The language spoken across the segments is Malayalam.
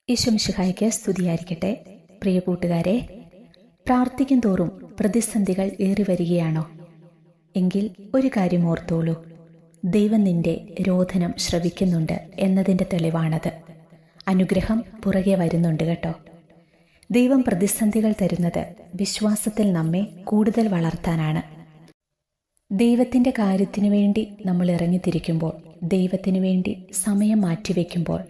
ഈശോ മിശിഹായ്ക്ക് സ്തുതിയായിരിക്കട്ടെ. പ്രിയ കൂട്ടുകാരെ, പ്രാർത്ഥിക്കും തോറും പ്രതിസന്ധികൾ ഏറി വരികയാണോ? എങ്കിൽ ഒരു കാര്യം ഓർത്തോളൂ, ദൈവം നിന്റെ രോദനം ശ്രവിക്കുന്നുണ്ട് എന്നതിൻ്റെ തെളിവാണത്. അനുഗ്രഹം പുറകെ വരുന്നുണ്ട് കേട്ടോ. ദൈവം പ്രതിസന്ധികൾ തരുന്നത് വിശ്വാസത്തിൽ നമ്മെ കൂടുതൽ വളർത്താനാണ്. ദൈവത്തിൻ്റെ കാര്യത്തിനു വേണ്ടി നമ്മൾ ഇറങ്ങിത്തിരിക്കുമ്പോൾ, ദൈവത്തിനു വേണ്ടി സമയം മാറ്റിവെക്കുമ്പോൾ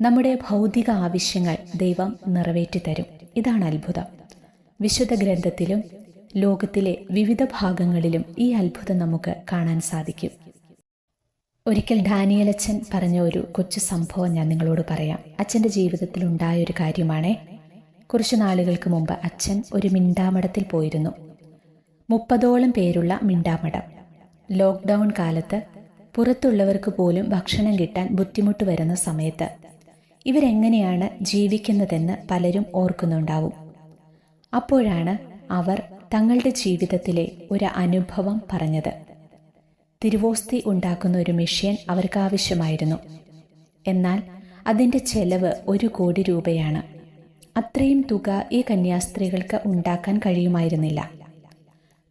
നമ്മുടെ ഭൗതിക ആവശ്യങ്ങൾ ദൈവം നിറവേറ്റി തരും. ഇതാണ് അത്ഭുതം. വിശുദ്ധ ഗ്രന്ഥത്തിലും ലോകത്തിലെ വിവിധ ഭാഗങ്ങളിലും ഈ അത്ഭുതം നമുക്ക് കാണാൻ സാധിക്കും. ഒരിക്കൽ ഡാനിയലച്ചൻ പറഞ്ഞ ഒരു കൊച്ചു സംഭവം ഞാൻ നിങ്ങളോട് പറയാം. അച്ഛൻ്റെ ജീവിതത്തിൽ ഉണ്ടായൊരു കാര്യമാണേ. കുറച്ചു നാളുകൾക്ക് മുമ്പ് അച്ഛൻ ഒരു മിണ്ടാമഠത്തിൽ പോയിരുന്നു. 30ഓളം പേരുള്ള മിണ്ടാമഠം. ലോക്ക്ഡൗൺ കാലത്ത് പുറത്തുള്ളവർക്ക് പോലും ഭക്ഷണം കിട്ടാൻ ബുദ്ധിമുട്ട് വരുന്ന സമയത്ത് ഇവരെങ്ങനെയാണ് ജീവിക്കുന്നതെന്ന് പലരും ഓർക്കുന്നുണ്ടാവും. അപ്പോഴാണ് അവർ തങ്ങളുടെ ജീവിതത്തിലെ ഒരു അനുഭവം പറഞ്ഞത്. തിരുവോസ്തി ഉണ്ടാക്കുന്ന ഒരു മെഷീൻ അവർക്ക് ആവശ്യമായിരുന്നു. എന്നാൽ അതിൻ്റെ ചെലവ് 1 കോടി രൂപയാണ്. അത്രയും തുക ഈ കന്യാസ്ത്രീകൾക്ക് ഉണ്ടാക്കാൻ കഴിയുമായിരുന്നില്ല.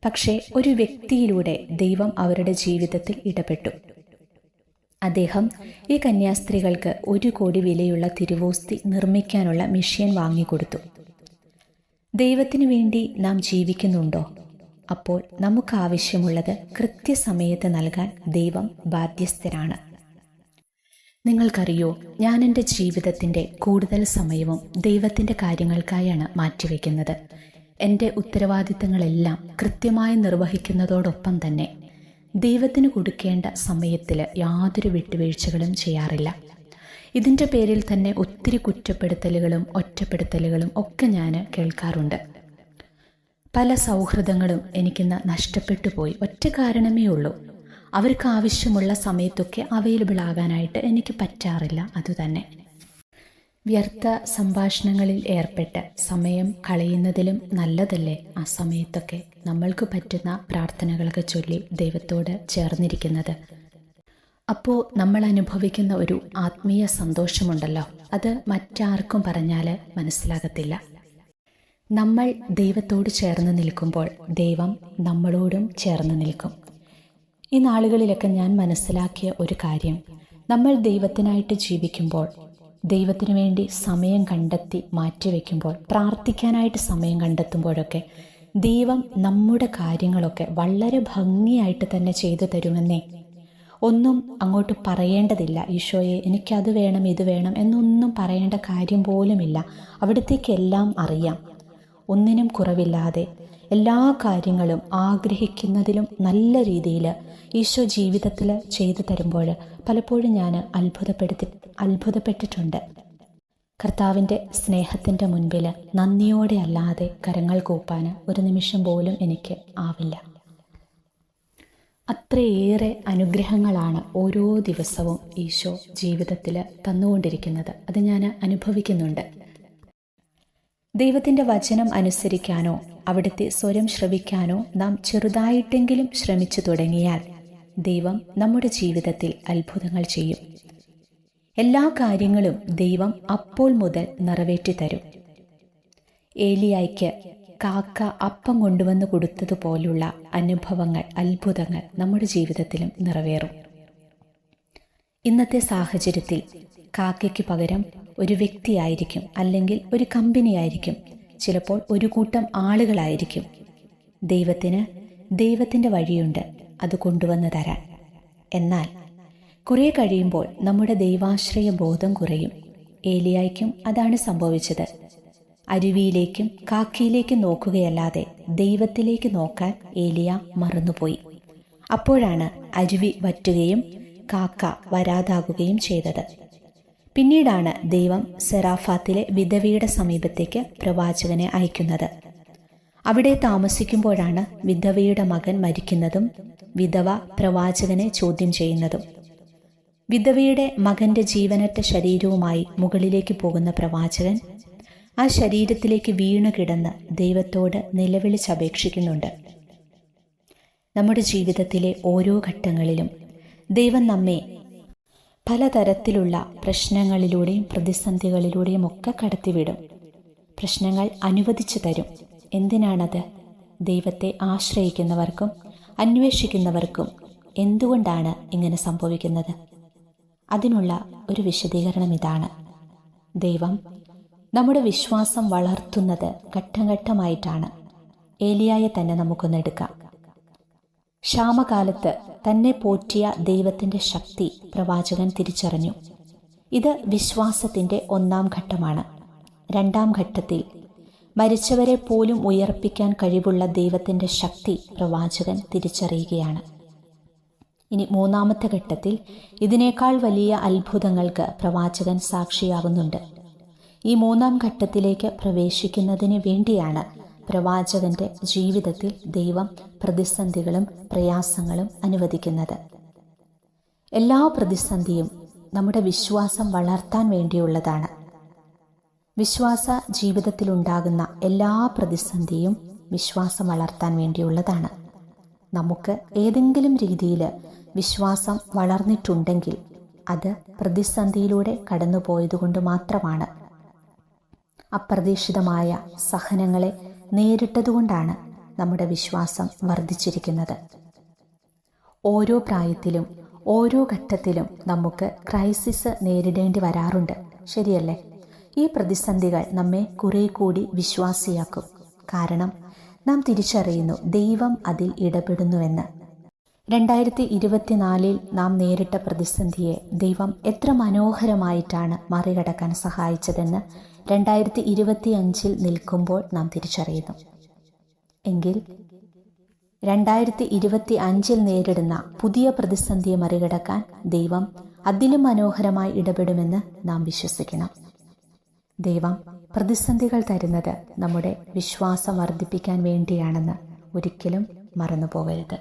പക്ഷേ ഒരു വ്യക്തിയിലൂടെ ദൈവം അവരുടെ ജീവിതത്തിൽ ഇടപെട്ടു. അദ്ദേഹം ഈ കന്യാസ്ത്രീകൾക്ക് 1 കോടി വിലയുള്ള തിരുവോസ്തി നിർമ്മിക്കാനുള്ള മെഷീൻ വാങ്ങിക്കൊടുത്തു. ദൈവത്തിനു വേണ്ടി നാം ജീവിക്കുന്നുണ്ടോ? അപ്പോൾ നമുക്ക് ആവശ്യമുള്ളത് കൃത്യസമയത്ത് നൽകാൻ ദൈവം ബാധ്യസ്ഥരാണ്. നിങ്ങൾക്കറിയോ, ഞാൻ എൻ്റെ ജീവിതത്തിൻ്റെ കൂടുതൽ സമയവും ദൈവത്തിൻ്റെ കാര്യങ്ങൾക്കായാണ് മാറ്റിവെക്കുന്നത്. എൻ്റെ ഉത്തരവാദിത്തങ്ങളെല്ലാം കൃത്യമായി നിർവഹിക്കുന്നതോടൊപ്പം തന്നെ ദൈവത്തിന് കൊടുക്കേണ്ട സമയത്തിൽ യാതൊരു വിട്ടുവീഴ്ചകളും ചെയ്യാറില്ല. ഇതിൻ്റെ പേരിൽ തന്നെ ഒത്തിരി കുറ്റപ്പെടുത്തലുകളും ഒറ്റപ്പെടുത്തലുകളും ഒക്കെ ഞാൻ കേൾക്കാറുണ്ട്. പല സൗഹൃദങ്ങളും എനിക്കിന്ന് നഷ്ടപ്പെട്ടു പോയി. ഒറ്റ കാരണമേ ഉള്ളൂ, അവർക്ക് ആവശ്യമുള്ള സമയത്തൊക്കെ അവൈലബിൾ ആകാനായിട്ട് എനിക്ക് പറ്റാറില്ല. അതുതന്നെ വ്യർത്ഥ സംഭാഷണങ്ങളിൽ ഏർപ്പെട്ട് സമയം കളയുന്നതിലും നല്ലതല്ലേ ആ സമയത്തൊക്കെ നമ്മൾക്ക് പറ്റുന്ന പ്രാർത്ഥനകളൊക്കെ ചൊല്ലി ദൈവത്തോട് ചേർന്നിരിക്കുന്നത്. അപ്പോൾ നമ്മൾ അനുഭവിക്കുന്ന ഒരു ആത്മീയ സന്തോഷമുണ്ടല്ലോ, അത് മറ്റാർക്കും പറഞ്ഞാൽ മനസ്സിലാകത്തില്ല. നമ്മൾ ദൈവത്തോട് ചേർന്ന് നിൽക്കുമ്പോൾ ദൈവം നമ്മളോടും ചേർന്ന് നിൽക്കും. ഈ നാളുകളിലൊക്കെ ഞാൻ മനസ്സിലാക്കിയ ഒരു കാര്യം, നമ്മൾ ദൈവത്തിനായിട്ട് ജീവിക്കുമ്പോൾ, ദൈവത്തിനു വേണ്ടി സമയം കണ്ടെത്തി മാറ്റിവെക്കുമ്പോൾ, പ്രാർത്ഥിക്കാനായിട്ട് സമയം കണ്ടെത്തുമ്പോഴൊക്കെ ദൈവം നമ്മുടെ കാര്യങ്ങളൊക്കെ വളരെ ഭംഗിയായിട്ട് തന്നെ ചെയ്തു തരുമെന്നേ. ഒന്നും അങ്ങോട്ട് പറയേണ്ടതില്ല, ഈശോയെ എനിക്കത് വേണം ഇത് വേണം എന്നൊന്നും പറയേണ്ട കാര്യം പോലുമില്ല. അവിടത്തേക്കെല്ലാം അറിയാം. ഒന്നിനും കുറവില്ലാതെ എല്ലാ കാര്യങ്ങളും ആഗ്രഹിക്കുന്നതിലും നല്ല രീതിയിൽ ഈശോ ജീവിതത്തിൽ ചെയ്തു തരുമ്പോൾ പലപ്പോഴും ഞാൻ അത്ഭുതപ്പെട്ടിട്ടുണ്ട്. കർത്താവിൻ്റെ സ്നേഹത്തിൻ്റെ മുൻപിൽ നന്ദിയോടെ അല്ലാതെ കരങ്ങൾ കൂപ്പാൻ ഒരു നിമിഷം പോലും എനിക്ക് ആവില്ല. അത്രയേറെ അനുഗ്രഹങ്ങളാണ് ഓരോ ദിവസവും ഈശോ ജീവിതത്തിൽ തന്നുകൊണ്ടിരിക്കുന്നത്. അത് ഞാൻ അനുഭവിക്കുന്നുണ്ട്. ദൈവത്തിൻ്റെ വചനം അനുസരിക്കാനോ അവിടുത്തെ സ്വരം ശ്രവിക്കാനോ നാം ചെറുതായിട്ടെങ്കിലും ശ്രമിച്ചു തുടങ്ങിയാൽ ദൈവം നമ്മുടെ ജീവിതത്തിൽ അത്ഭുതങ്ങൾ ചെയ്യും. എല്ലാ കാര്യങ്ങളും ദൈവം അപ്പോൾ മുതൽ നിറവേറ്റി തരും. ഏലിയായ്ക്ക് കാക്ക അപ്പം കൊണ്ടുവന്ന് കൊടുത്തതുപോലുള്ള അനുഭവങ്ങൾ, അത്ഭുതങ്ങൾ നമ്മുടെ ജീവിതത്തിലും നിറവേറും. ഇന്നത്തെ സാഹചര്യത്തിൽ കാക്കയ്ക്ക് പകരം ഒരു വ്യക്തിയായിരിക്കും, അല്ലെങ്കിൽ ഒരു കമ്പനിയായിരിക്കും, ചിലപ്പോൾ ഒരു കൂട്ടം ആളുകളായിരിക്കും. ദൈവത്തിൻ്റെ വഴിയുണ്ട് അത് കൊണ്ടുവന്ന് തരാൻ. എന്നാൽ കുറേ കഴിയുമ്പോൾ നമ്മുടെ ദൈവാശ്രയ ബോധം കുറയും. ഏലിയായ്ക്കും അതാണ് സംഭവിച്ചത്. അരുവിയിലേക്കും കാക്കയിലേക്കും നോക്കുകയല്ലാതെ ദൈവത്തിലേക്ക് നോക്കാൻ ഏലിയ മറന്നുപോയി. അപ്പോഴാണ് അരുവി വറ്റുകയും കാക്ക വരാതാകുകയും ചെയ്തത്. പിന്നീടാണ് ദൈവം സെറാഫാത്തിലെ വിധവയുടെ സമീപത്തേക്ക് പ്രവാചകനെ അയക്കുന്നത്. അവിടെ താമസിക്കുമ്പോഴാണ് വിധവയുടെ മകൻ മരിക്കുന്നതും വിധവ പ്രവാചകനെ ചോദ്യം ചെയ്യുന്നതും. വിധവയുടെ മകന്റെ ജീവനറ്റ ശരീരവുമായി മുകളിലേക്ക് പോകുന്ന പ്രവാചകൻ ആ ശരീരത്തിലേക്ക് വീണു കിടന്ന് ദൈവത്തോട് നിലവിളിച്ചപേക്ഷിക്കുന്നുണ്ട്. നമ്മുടെ ജീവിതത്തിലെ ഓരോ ഘട്ടങ്ങളിലും ദൈവം നമ്മെ പലതരത്തിലുള്ള പ്രശ്നങ്ങളിലൂടെയും പ്രതിസന്ധികളിലൂടെയും ഒക്കെ കടത്തിവിടും. പ്രശ്നങ്ങൾ അനുവദിച്ചു തരും. എന്തിനാണത്? ദൈവത്തെ ആശ്രയിക്കുന്നവർക്കും അന്വേഷിക്കുന്നവർക്കും എന്തുകൊണ്ടാണ് ഇങ്ങനെ സംഭവിക്കുന്നത്? അതിനുള്ള ഒരു വിശദീകരണം ഇതാണ്. ദൈവം നമ്മുടെ വിശ്വാസം വളർത്തുന്നത് ഘട്ടം ഘട്ടമായിട്ടാണ്. ഏലിയായെ തന്നെ നമുക്കൊന്നെടുക്കാം. ക്ഷാമകാലത്ത് തന്നെ പോറ്റിയ ദൈവത്തിൻ്റെ ശക്തി പ്രവാചകൻ തിരിച്ചറിഞ്ഞു. ഇത് വിശ്വാസത്തിൻ്റെ ഒന്നാം ഘട്ടമാണ്. രണ്ടാം ഘട്ടത്തിൽ മരിച്ചവരെ പോലും ഉയർപ്പിക്കാൻ കഴിവുള്ള ദൈവത്തിൻ്റെ ശക്തി പ്രവാചകൻ തിരിച്ചറിയുകയാണ്. ഇനി മൂന്നാമത്തെ ഘട്ടത്തിൽ ഇതിനേക്കാൾ വലിയ അത്ഭുതങ്ങൾക്ക് പ്രവാചകൻ സാക്ഷിയാകുന്നുണ്ട്. ഈ മൂന്നാം ഘട്ടത്തിലേക്ക് പ്രവേശിക്കുന്നതിന് വേണ്ടിയാണ് പ്രവാചകന്റെ ജീവിതത്തിൽ ദൈവം പ്രതിസന്ധികളും പ്രയാസങ്ങളും അനുവദിക്കുന്നത്. എല്ലാ പ്രതിസന്ധിയും നമ്മുടെ വിശ്വാസം വളർത്താൻ വേണ്ടിയുള്ളതാണ്. വിശ്വാസ ജീവിതത്തിലുണ്ടാകുന്ന എല്ലാ പ്രതിസന്ധിയും വിശ്വാസം വളർത്താൻ വേണ്ടിയുള്ളതാണ്. നമുക്ക് ഏതെങ്കിലും രീതിയിൽ വിശ്വാസം വളർന്നിട്ടുണ്ടെങ്കിൽ അത് പ്രതിസന്ധിയിലൂടെ കടന്നുപോയതുകൊണ്ട് മാത്രമാണ്. അപ്രതീക്ഷിതമായ സഹനങ്ങളെ നേരിട്ടതുകൊണ്ടാണ് നമ്മുടെ വിശ്വാസം വർദ്ധിച്ചിരിക്കുന്നത്. ഓരോ പ്രായത്തിലും ഓരോ ഘട്ടത്തിലും നമുക്ക് ക്രൈസിസ് നേരിടേണ്ടി വരാറുണ്ട്, ശരിയല്ലേ? ഈ പ്രതിസന്ധികൾ നമ്മെ കുറെ കൂടി വിശ്വാസിയാക്കും. കാരണം നാം തിരിച്ചറിയുന്നു ദൈവം അതിൽ ഇടപെടുന്നുവെന്ന്. 2024 നാം നേരിട്ട പ്രതിസന്ധിയെ ദൈവം എത്ര മനോഹരമായിട്ടാണ് മറികടക്കാൻ സഹായിച്ചതെന്ന് 2025 നിൽക്കുമ്പോൾ നാം തിരിച്ചറിയുന്നു. എങ്കിൽ 2025 നേരിടുന്ന പുതിയ പ്രതിസന്ധിയെ മറികടക്കാൻ ദൈവം അതിലും മനോഹരമായി ഇടപെടുമെന്ന് നാം വിശ്വസിക്കണം. ദൈവം പ്രതിസന്ധികൾ തരുന്നത് നമ്മുടെ വിശ്വാസം വർദ്ധിപ്പിക്കാൻ വേണ്ടിയാണെന്ന് ഒരിക്കലും മറന്നു പോകരുത്.